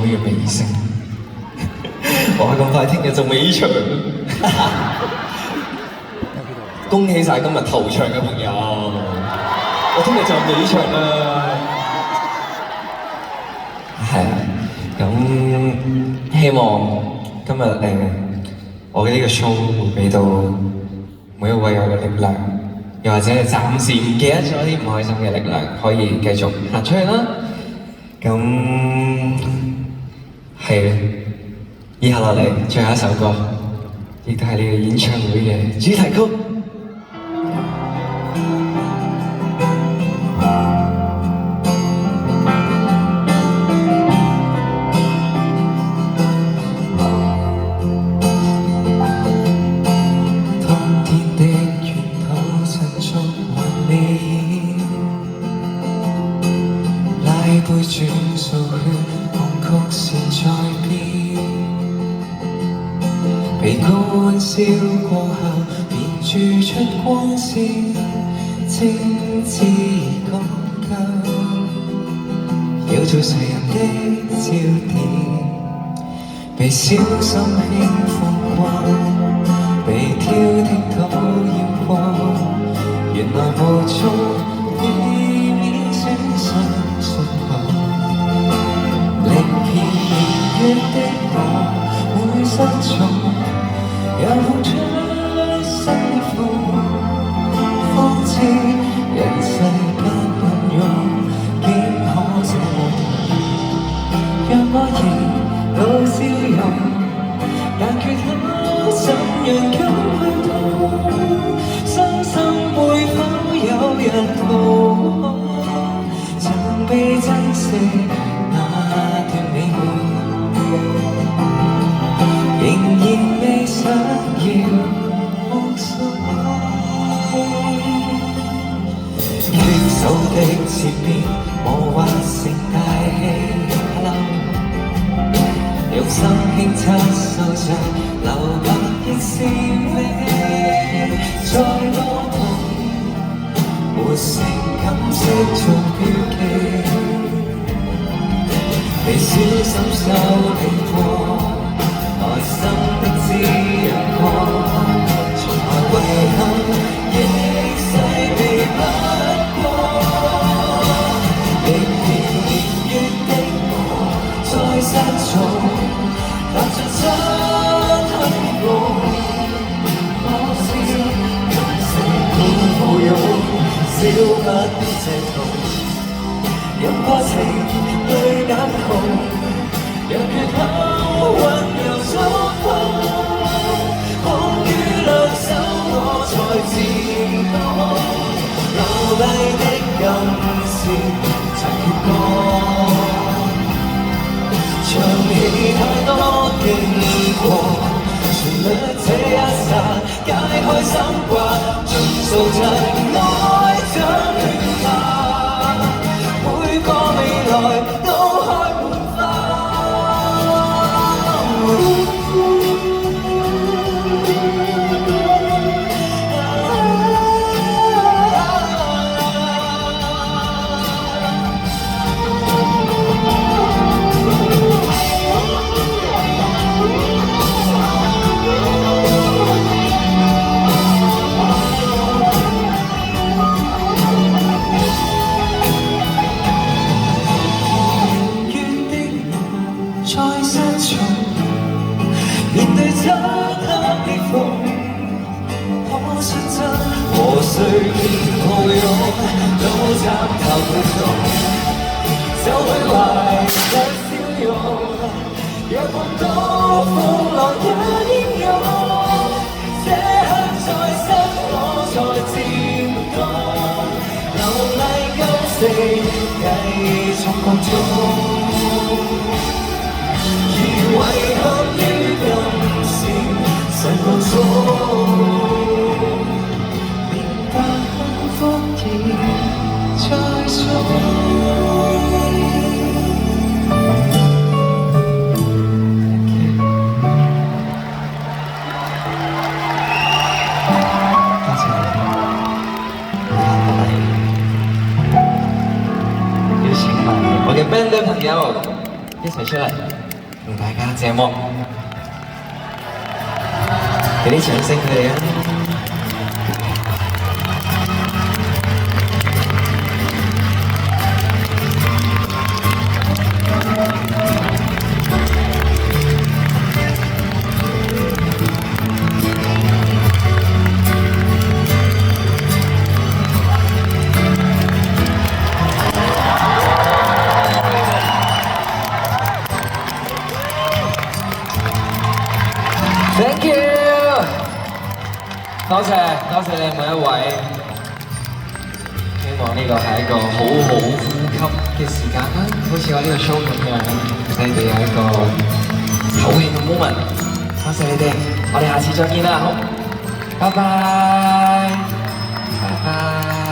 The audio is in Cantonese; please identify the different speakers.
Speaker 1: 嘅尾聲。哇！咁快聽日就尾場，恭喜晒今日頭場嘅朋友，我聽日就尾場啦。係啊，咁希望今日我嘅呢個 show 會俾到每一位我嘅力量，又或者係暫時唔記得咗啲唔開心嘅力量，可以繼續行出去啦。咁係以下落嚟最後一首歌，亦都係呢個演唱會嘅主題曲。杯轉數圈，紅曲線在變，被高溫燒過後，便鑄出光線，精緻而講究，有做誰人的焦點，被小心輕放過，被挑剔討厭過，原來無從避免損傷。月的我會失重，又放出新歡，方知人世間運用，竟可這麼痛。讓我仍露笑容，但缺口怎樣敢去痛？傷心會否有人逃開？曾被珍惜那段美夢。仍然未想要目送，棘手的切片磨滑成大氣流，用心輕擦受着留白亦是美，再多痛沒成感識做標記，被小心修理過內心的滋潤過，從來遺憾亦細微不過，仍然年月的我再失重，踏着漆黑路，可惜人世固無用，少不了這痛，任過程對眼紅。讓缺口溫柔觸碰，空於兩手我才漸懂，流麗的今宵曾越過，長氣太多經過，旋律這一剎解開心掛，盡數塵埃將亂化，每個未來都開滿花。和誰抱擁，都參透不懂，走去懷着笑容，若碰到風浪也英勇，這刻再失我才漸懂，流麗今世繼續共蹤，而遺憾於今時晨霧中。我嘅 band 嘅朋友一齊出嚟。為大家謝幕，俾啲掌聲佢哋啊！Thank you， 多謝你每一位，希望呢個係一個好好呼吸嘅時間啦，好似我呢個 show 咁樣，你哋有一個唞氣嘅 moment， 多謝你哋，我哋下次再見啦，好，拜拜，拜拜。